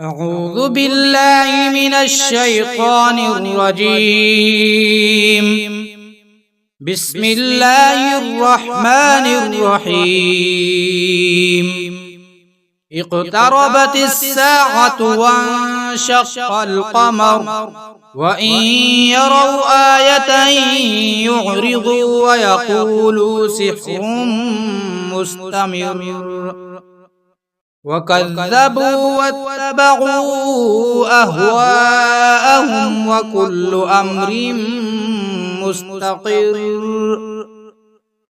أعوذ بالله من الشيطان الرجيم. بسم الله الرحمن الرحيم. اقتربت الساعة وانشق القمر وإن يروا آية يعرضوا ويقولوا سحر مستمر وكذبوا واتبعوا أهواءهم وكل أمر مستقر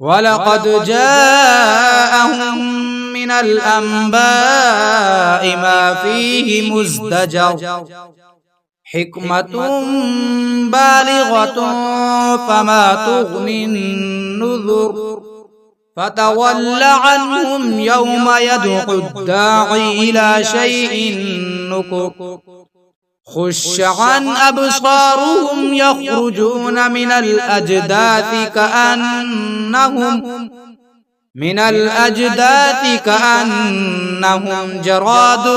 ولقد جاءهم من الأنباء ما فيه مزدجر حكمة بالغة فما تغني النذر فتول عنهم يوم يدعو الداعي إلى شيء نكر خش عن أبصارهم يخرجون من الأجداث كأنهم جراد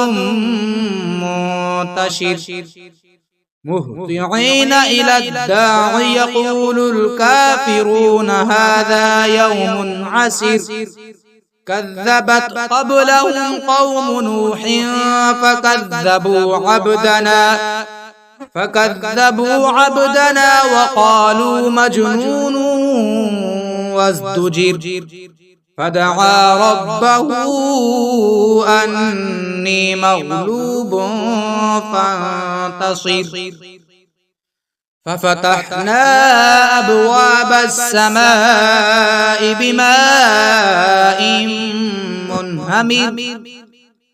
منتشر مهطعين إلى الداع يقول الكافرون هذا يوم عسر كذبت قبلهم قوم نوح فكذبوا عبدنا وقالوا مجنون وازدجر فدعا ربه أني مغلوب فانتصر ففتحنا أبواب السماء بماء منهمر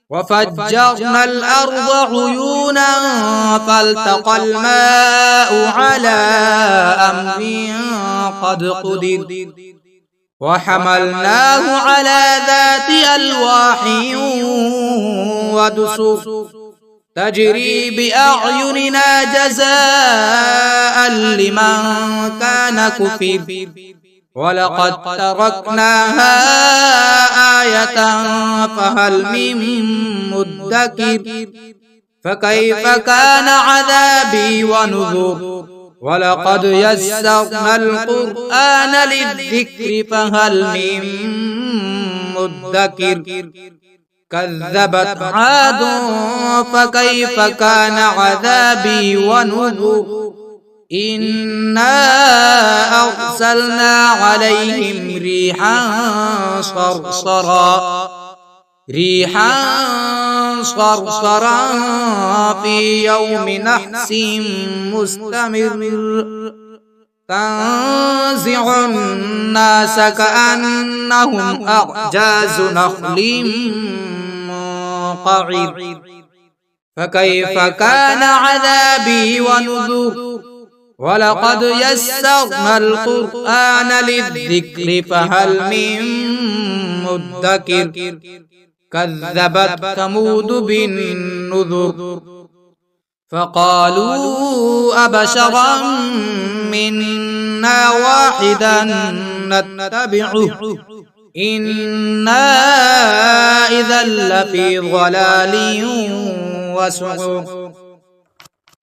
وفجرنا الأرض عيونا فالتقى الماء على أمر قد قدر وحملناه على ذات ألواح ودسر تجري بأعيننا جزاء لمن كان كفر ولقد تركناها آية فهل من مدكر فكيف كان عذابي ونذر ولقد يسرنا القرآن للذكر فهل من مدكر كذبت عاد فكيف كان عذابي ونذر إنا أرسلنا عليهم ريحا صرصرا في يوم نحس مستمر تنزع الناس كأنهم أعجاز نخل منقعر فكيف كان عذابي ونذر ولقد يسرنا القرآن للذكر فهل من مدكر كذبت ثمود بالنذر فقالوا أبشرا منا واحدا نتبعه إنا إذا لفي ضلال وسعر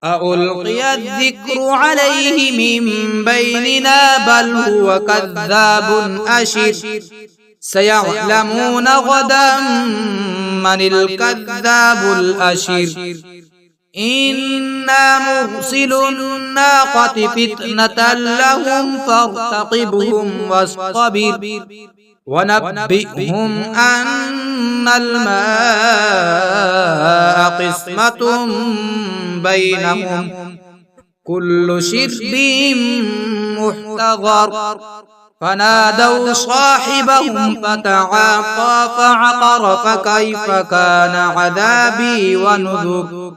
ألقي الذكر عليه من بيننا بل هو كذاب أشر سيعلمون غدا من الكذاب الأشر إنا مرسل الناقة فتنة لهم فارتقبهم واصطبر ونبئهم أن الماء قسمة بينهم كل شرب محتضر فنادوا صاحبهم فتعاطى فعقر فكيف كان عذابي ونذر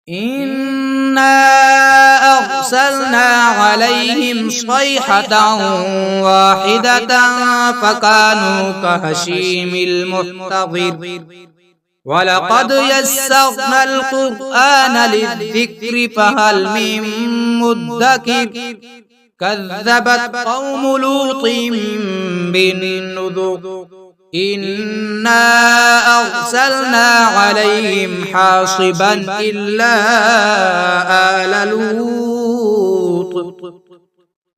إنا أرسلنا عليهم صيحة واحدة فكانوا كهشيم المحتضر ولقد يسرنا القرآن للذكر فهل من مدكر كذبت قوم لوط بالنذر إنا أرسلنا عليهم حاصبا إلا آل لوط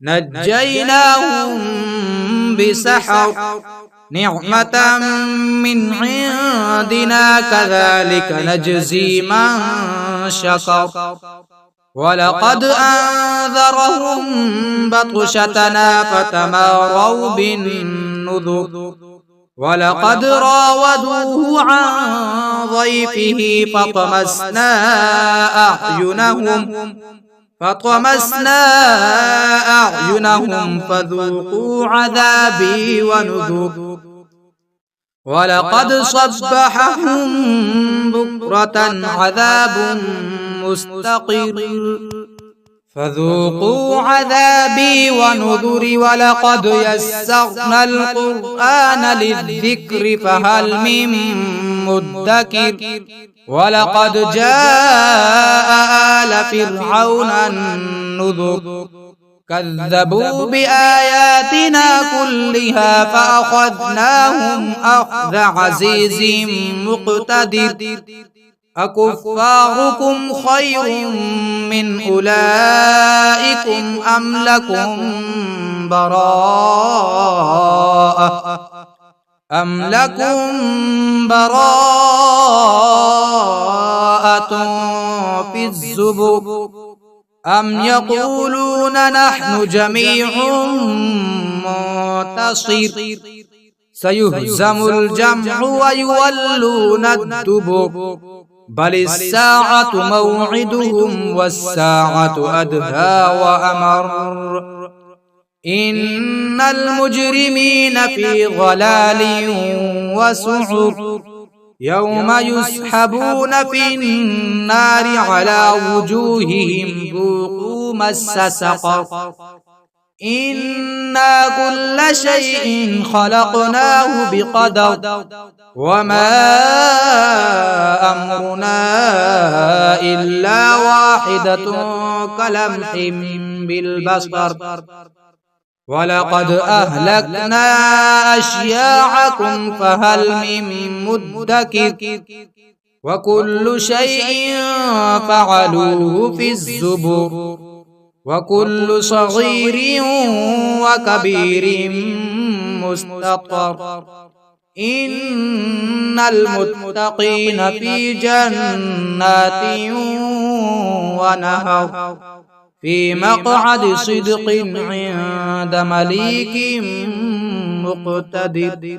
نجيناهم بسحر نعمة من عندنا كذلك نجزي من شكر ولقد أنذرهم بطشتنا فتماروا بالنذر ولقد راودوه عن ضيفه فطمسنا أعينهم فذوقوا عذابي ونذر ولقد صبحهم بكرة عذاب مستقر فذوقوا عذابي ونذر ولقد يسرنا القرآن للذكر فهل من مدكر ولقد جاء آل فرعون النذر كذبوا بآياتنا كلها فأخذناهم أخذ عزيز مقتدر أكفاركم خير من أولئكم أم لكم براءة في الزبر أم يقولون نحن جميع منتصر سيهزم الجمع ويولون الدبر بل الساعة موعدهم والساعة أدهى وأمر إن المجرمين في ضلال وسعر يوم يسحبون في النار على وجوههم ذوقوا مس سقر إنا كل شيء خلقناه بقدر وما أمرنا إلا واحدة كلمح بالبصر ولقد أهلكنا أشياعكم فهل من مدكر وكل شيء فعلوه في الزبر وكل صغير وكبير مستطر إن المتقين في جنات ونهر في مقعد صدق عند مليك مقتدر.